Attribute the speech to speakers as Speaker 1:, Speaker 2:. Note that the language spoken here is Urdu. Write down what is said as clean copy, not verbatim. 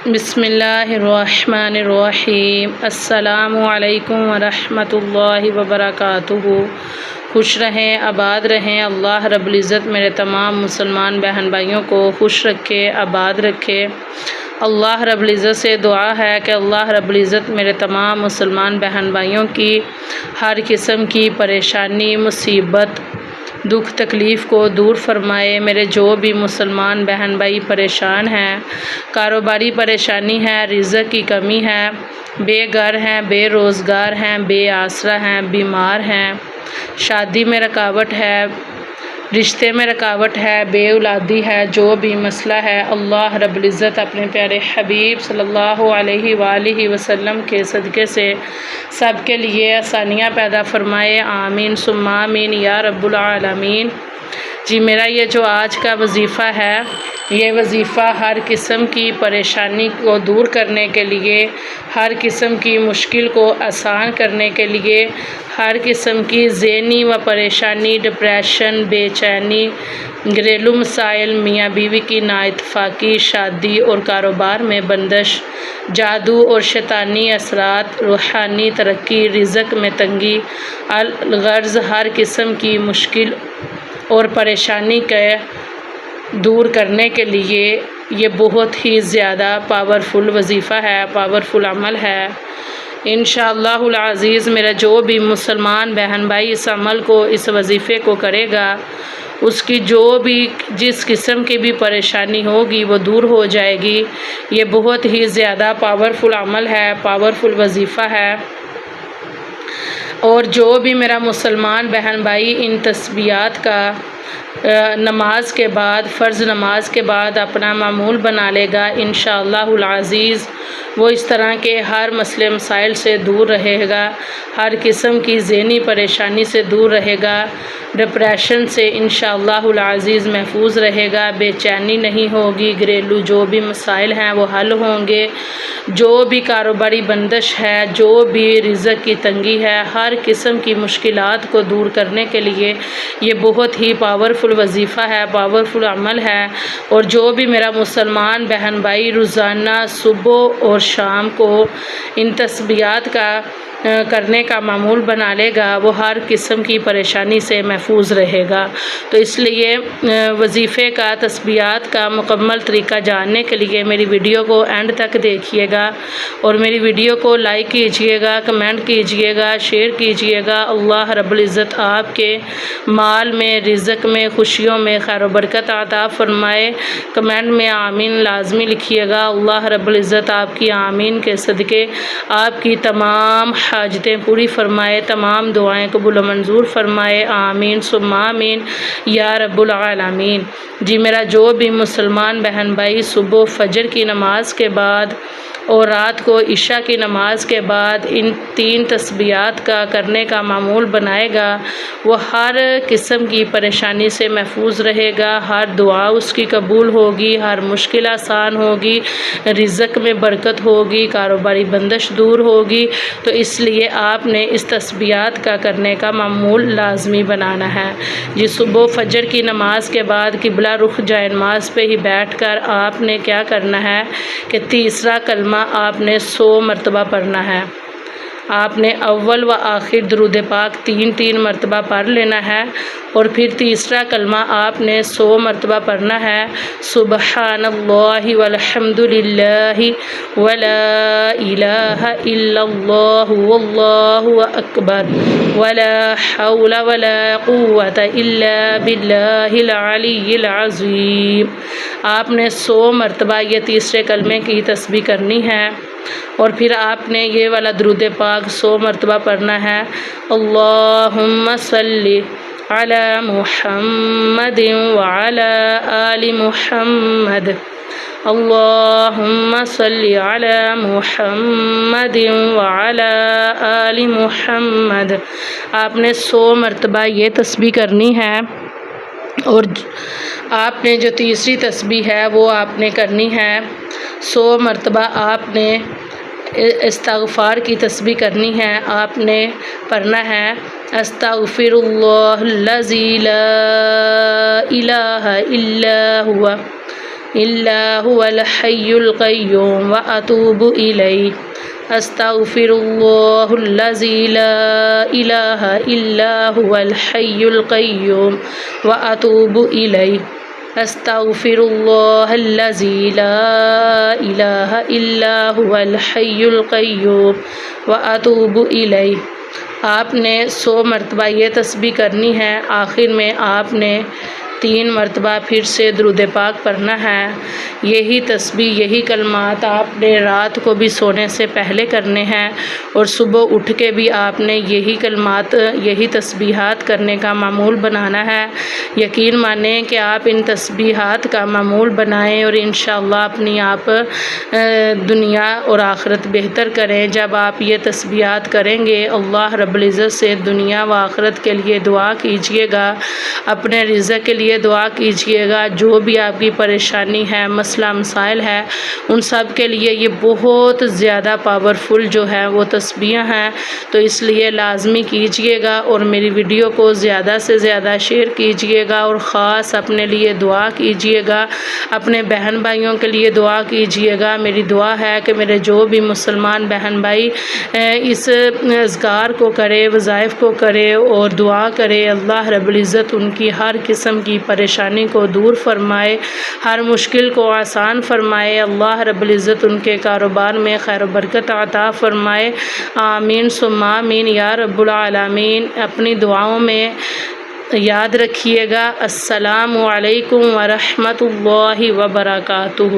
Speaker 1: بسم اللہ الرحمن الرحیم۔ السلام علیکم ورحمۃ اللہ وبرکاتہ۔ خوش رہیں، آباد رہیں۔ اللہ رب العزت میرے تمام مسلمان بہن بھائیوں کو خوش رکھے، آباد رکھے۔ اللہ رب العزت سے دعا ہے کہ اللہ رب العزت میرے تمام مسلمان بہن بھائیوں کی ہر قسم کی پریشانی، مصیبت، دکھ تکلیف کو دور فرمائے۔ میرے جو بھی مسلمان بہن بھائی پریشان ہیں، کاروباری پریشانی ہے، رزق کی کمی ہے، بے گھر ہیں، بے روزگار ہیں، بے آسرا ہیں، بیمار ہیں، شادی میں رکاوٹ ہے، رشتے میں رکاوٹ ہے، بے اولادی ہے، جو بھی مسئلہ ہے، اللہ رب العزت اپنے پیارے حبیب صلی اللہ علیہ وآلہ وسلم کے صدقے سے سب کے لیے آسانیاں پیدا فرمائے۔ آمین ثم آمین یا رب العالمین۔ جی میرا یہ جو آج کا وظیفہ ہے، یہ وظیفہ ہر قسم کی پریشانی کو دور کرنے کے لیے، ہر قسم کی مشکل کو آسان کرنے کے لیے، ہر قسم کی ذہنی و پریشانی، ڈپریشن، بے چینی، گھریلو مسائل، میاں بیوی کی نااتفاقی، شادی اور کاروبار میں بندش، جادو اور شیطانی اثرات، روحانی ترقی، رزق میں تنگی، الغرض ہر قسم کی مشکل اور پریشانی کے دور کرنے کے لیے یہ بہت ہی زیادہ پاورفل وظیفہ ہے، پاورفل عمل ہے۔ انشاءاللہ العزیز میرا جو بھی مسلمان بہن بھائی اس عمل کو، اس وظیفے کو کرے گا، اس کی جو بھی جس قسم کی بھی پریشانی ہوگی وہ دور ہو جائے گی۔ یہ بہت ہی زیادہ پاورفل عمل ہے، پاورفل وظیفہ ہے۔ اور جو بھی میرا مسلمان بہن بھائی ان تسبیحات کا نماز کے بعد، فرض نماز کے بعد اپنا معمول بنا لے گا، انشاءاللہ العزیز وہ اس طرح کے ہر مسئلے مسائل سے دور رہے گا، ہر قسم کی ذہنی پریشانی سے دور رہے گا، ڈپریشن سے انشاءاللہ العزیز محفوظ رہے گا، بے چینی نہیں ہوگی، گھریلو جو بھی مسائل ہیں وہ حل ہوں گے، جو بھی کاروباری بندش ہے، جو بھی رزق کی تنگی ہے، ہر قسم کی مشکلات کو دور کرنے کے لیے یہ بہت ہی پاورفل وظیفہ ہے، پاورفل عمل ہے۔ اور جو بھی میرا مسلمان بہن بھائی روزانہ صبح اور شام کو ان تسبیحات کا کرنے کا معمول بنا لے گا، وہ ہر قسم کی پریشانی سے محفوظ رہے گا۔ تو اس لیے وظیفے کا، تسبیحات کا مکمل طریقہ جاننے کے لیے میری ویڈیو کو اینڈ تک دیکھیے گا، اور میری ویڈیو کو لائک کیجیے گا، کمنٹ کیجیے گا، شیئر کیجیے گا۔ اللہ رب العزت آپ کے مال میں، رزق میں، خوشیوں میں خیر و برکت عطا فرمائے۔ کمنٹ میں آمین لازمی لکھیے گا۔ اللہ رب العزت آپ کی آمین کے صدقے آپ کی تمام حاجتیں پوری فرمائے، تمام دعائیں قبول و منظور فرمائے۔ آمین ثم آمین یا رب العالمین۔ جی میرا جو بھی مسلمان بہن بھائی صبح فجر کی نماز کے بعد اور رات کو عشاء کی نماز کے بعد ان 3 تسبیحات کا کرنے کا معمول بنائے گا، وہ ہر قسم کی پریشانی سے محفوظ رہے گا، ہر دعا اس کی قبول ہوگی، ہر مشکل آسان ہوگی، رزق میں برکت ہوگی، کاروباری بندش دور ہوگی۔ تو اس لیے آپ نے اس تسبیحات کا کرنے کا معمول لازمی بنانا ہے۔ جی صبح فجر کی نماز کے بعد قبلہ رخ جائے نماز پہ ہی بیٹھ کر آپ نے کیا کرنا ہے کہ تیسرا کلمہ آپ نے 100 مرتبہ پڑھنا ہے۔ آپ نے اول و آخر درود پاک 3 مرتبہ پڑھ لینا ہے، اور پھر تیسرا کلمہ آپ نے 100 مرتبہ پڑھنا ہے۔ سبحان اللہ والحمد للہ ولا الہ الا اللہ واللہ اکبر ولا حول ولا قوة الا باللہ العلی العظیم۔ آپ نے 100 مرتبہ یہ تیسرے کلمے کی تسبیح کرنی ہے، اور پھر آپ نے یہ والا درود پاک 100 مرتبہ پڑھنا ہے۔ اللہم صلی علی محمد وعلی آل محمد، اللہم صلی علی محمد وعلی آل محمد۔ آپ نے 100 مرتبہ یہ تسبیح کرنی ہے، اور آپ نے جو تیسری تسبیح ہے وہ آپ نے کرنی ہے 100 مرتبہ۔ آپ نے استغفار کی تسبیح کرنی ہے، آپ نے پڑھنا ہے استغفر اللہ الذی لا الہ الا ہوا إلا هو الحي القيوم وأتوب إليه أستغفر الله الذي لا إله إلا هو الحي القيوم وأتوب إليه أستغفر الله الذي لا إله إلا هو الحي القيوم وأتوب إليه۔ آپ نے 100 مرتبہ یہ تسبیح کرنی ہے۔ آخر میں آپ نے 3 مرتبہ پھر سے درود پاک پڑھنا ہے۔ یہی تسبیح، یہی کلمات آپ نے رات کو بھی سونے سے پہلے کرنے ہیں، اور صبح اٹھ کے بھی آپ نے یہی کلمات، یہی تسبیحات کرنے کا معمول بنانا ہے۔ یقین مانیں کہ آپ ان تسبیحات کا معمول بنائیں اور انشاءاللہ اپنی آپ دنیا اور آخرت بہتر کریں۔ جب آپ یہ تسبیحات کریں گے، اللہ رب العزت سے دنیا و آخرت کے لیے دعا کیجئے گا، اپنے رزق کے لیے دعا کیجئے گا۔ جو بھی آپ کی پریشانی ہے، مسئلہ مسائل ہے، ان سب کے لیے یہ بہت زیادہ پاورفل جو ہے وہ تسبیحیں ہیں، تو اس لیے لازمی کیجئے گا، اور میری ویڈیو کو زیادہ سے زیادہ شیئر کیجئے گا، اور خاص اپنے لیے دعا کیجئے گا، اپنے بہن بھائیوں کے لیے دعا کیجئے گا۔ میری دعا ہے کہ میرے جو بھی مسلمان بہن بھائی اس اذکار کو کرے، وظائف کو کرے اور دعا کرے، اللہ رب العزت ان کی ہر قسم کی پریشانی کو دور فرمائے، ہر مشکل کو آسان فرمائے، اللہ رب العزت ان کے کاروبار میں خیر و برکت عطا فرمائے۔ آمین ثم آمین یا رب العالمین۔ اپنی دعاؤں میں یاد رکھیے گا۔ السلام علیکم ورحمۃ اللہ وبرکاتہ۔